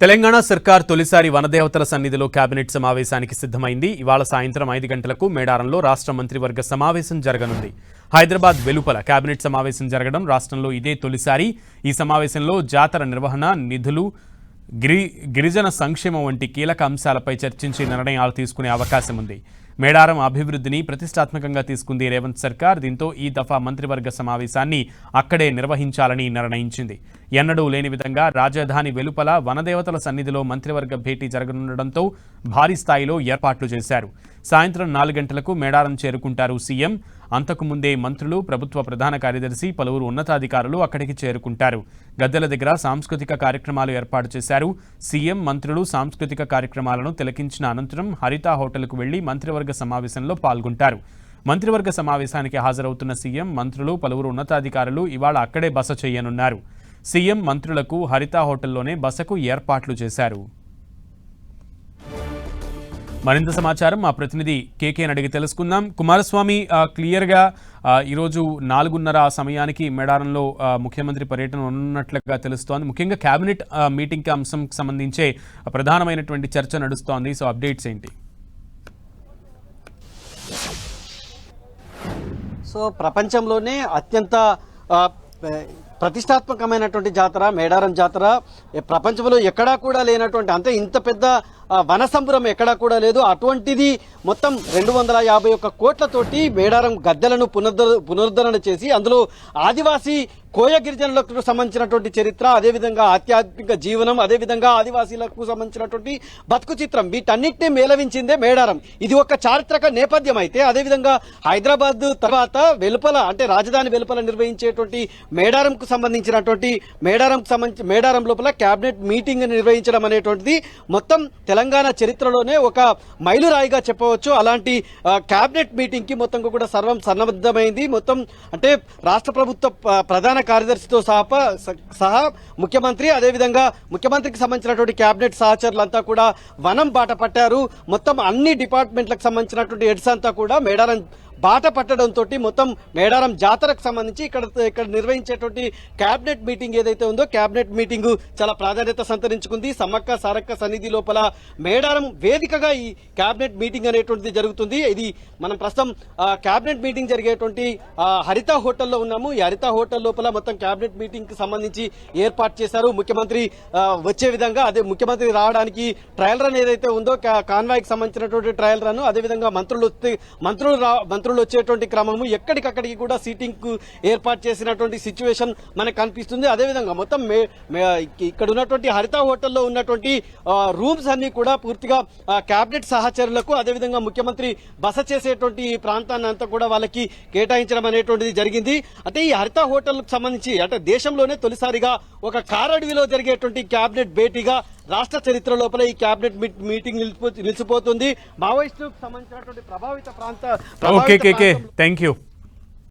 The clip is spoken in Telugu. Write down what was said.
తెలంగాణ సర్కార్ తొలిసారి వనదేవతల సన్నిధిలో కేబినెట్ సమావేశానికి సిద్ధమైంది. ఇవాళ సాయంత్రం 5 గంటలకు మేడారంలో రాష్ట్ర మంత్రివర్గ సమావేశం జరగనుంది. హైదరాబాద్ వెలుపల కేబినెట్ సమావేశం జరగడం రాష్ట్రంలో ఇదే తొలిసారి. ఈ సమావేశంలో జాతర నిర్వహణ, నిధులు, గిరిజన సంక్షేమం వంటి కీలక అంశాలపై చర్చించి నిర్ణయాలు తీసుకునే అవకాశం ఉంది. మేడారం అభివృద్ధిని ప్రతిష్టాత్మకంగా తీసుకుంది రేవంత్ సర్కార్. దీంతో ఈ దఫా మంత్రివర్గ సమావేశాన్ని అక్కడే నిర్వహించాలని నిర్ణయించింది. ఎన్నడూ లేని విధంగా రాజధాని వెలుపల వనదేవతల సన్నిధిలో మంత్రివర్గ భేటీ జరగనుండడంతో భారీ స్థాయిలో ఏర్పాట్లు చేశారు. సాయంత్రం 4 గంటలకు మేడారం చేరుకుంటారు సీఎం. అంతకుముందే మంత్రులు, ప్రభుత్వ ప్రధాన కార్యదర్శి, పలువురు ఉన్నతాధికారులు అక్కడికి చేరుకుంటారు. గద్దెల దగ్గర సాంస్కృతిక కార్యక్రమాలు ఏర్పాటు చేశారు. సీఎం, మంత్రులు సాంస్కృతిక కార్యక్రమాలను తిలకించిన అనంతరం హరిత హోటల్కు వెళ్లి మంత్రివర్గ సమావేశంలో పాల్గొంటారు. మంత్రివర్గ సమావేశానికి హాజరవుతున్న సీఎం, మంత్రులు, పలువురు ఉన్నతాధికారులు ఇవాళ అక్కడే బస చేయనున్నారు. సీఎం, మంత్రులకు హరిత హోటల్లోనే బసకు ఏర్పాట్లు చేశారు. మరింత సమాచారం మా ప్రతినిధి కేకేని అడిగి తెలుసుకుందాం. కుమారస్వామి, క్లియర్గా ఈరోజు 4:30 సమయానికి మేడారంలో ముఖ్యమంత్రి పర్యటన ఉన్నట్లుగా తెలుస్తోంది. ముఖ్యంగా కేబినెట్ మీటింగ్ అంశంకి సంబంధించే ప్రధానమైనటువంటి చర్చ నడుస్తోంది. సో అప్డేట్స్ ఏంటి? సో ప్రపంచంలోనే అత్యంత ప్రతిష్టాత్మకమైనటువంటి జాతర మేడారం జాతర. ప్రపంచంలో ఎక్కడా కూడా లేనటువంటి, అంటే ఇంత పెద్ద వన సంబురం ఎక్కడా కూడా లేదు. అటువంటిది మొత్తం 251 కోట్లతోటి మేడారం గద్దెలను పునరుద్ధరణ చేసి అందులో ఆదివాసీ కోయ గిరిజనులకు సంబంధించినటువంటి చరిత్ర, అదేవిధంగా ఆధ్యాత్మిక జీవనం, అదేవిధంగా ఆదివాసీలకు సంబంధించినటువంటి బతుకు చిత్రం, వీటన్నిటినీ మేళవించిందే మేడారం. ఇది ఒక చారిత్రక నేపథ్యం అయితే, అదేవిధంగా హైదరాబాద్ తర్వాత వెలుపల, అంటే రాజధాని వెలుపల నిర్వహించేటువంటి మేడారంకు సంబంధించినటువంటి మేడారం లోపల కేబినెట్ మీటింగ్ నిర్వహించడం అనేటువంటిది మొత్తం తెలంగాణ చరిత్రలోనే ఒక మైలురాయిగా చెప్పవచ్చు. అలాంటి కేబినెట్ మీటింగ్ కి మొత్తం కూడా సర్వం సన్నద్ధమైంది. మొత్తం అంటే రాష్ట్ర ప్రభుత్వ ప్రధాన కార్యదర్శితో సహా ముఖ్యమంత్రి, అదేవిధంగా ముఖ్యమంత్రికి సంబంధించినటువంటి కేబినెట్ సహచరులంతా కూడా వనం బాట పట్టారు. మొత్తం అన్ని డిపార్ట్మెంట్లకు సంబంధించినటువంటి హెడ్స్ అంతా కూడా మేడారం బాట పట్టడంతో మొత్తం మేడారం జాతరకు సంబంధించి ఇక్కడ నిర్వహించేటువంటి కేబినెట్ మీటింగ్ ఏదైతే ఉందో, కేబినెట్ మీటింగ్ చాలా ప్రాధాన్యత సంతరించుకుంది. సమ్మక్క సారక్క సన్నిధి లోపల మేడారం వేదికగా ఈ కేబినెట్ మీటింగ్ అనేటువంటిది జరుగుతుంది. ఇది మనం ప్రస్తుతం కేబినెట్ మీటింగ్ జరిగేటువంటి హరిత హోటల్లో ఉన్నాము. ఈ హరిత హోటల్ లోపల మొత్తం కేబినెట్ మీటింగ్ కి సంబంధించి ఏర్పాటు చేశారు. ముఖ్యమంత్రి వచ్చే విధంగా, అదే ముఖ్యమంత్రి రావడానికి ట్రయల్ రన్ ఏదైతే ఉందో, కాన్వాయ్ కి సంబంధించినటువంటి ట్రయల్ రన్, అదేవిధంగా మంత్రులు వచ్చేటువంటి క్రమము, ఎక్కడికక్కడికి కూడా సీటింగ్ కు ఏర్పాటు చేసినటువంటి సిచ్యువేషన్ మనకు కనిపిస్తుంది. అదేవిధంగా మొత్తం ఇక్కడ ఉన్నటువంటి హరిత హోటల్లో ఉన్నటువంటి రూమ్స్ అన్ని కూడా పూర్తిగా కేబినెట్ సహచరులకు, అదేవిధంగా ముఖ్యమంత్రి బస చేసేటువంటి ప్రాంతాన్ని అంతా కూడా వాళ్ళకి కేటాయించడం అనేటువంటిది జరిగింది. అంటే ఈ హరిత హోటల్ కు సంబంధించి, అంటే దేశంలోనే తొలిసారిగా ఒక కారడవిలో జరిగేటువంటి కేబినెట్ భేటీగా రాష్ట్ర చరిత్ర లోపల ఈ కేబినెట్ మీటింగ్ నిలిచిపోతుంది. మావోయిస్టులకు సంబంధించినటువంటి ప్రభావిత ప్రాంత థ్యాంక్ యూ.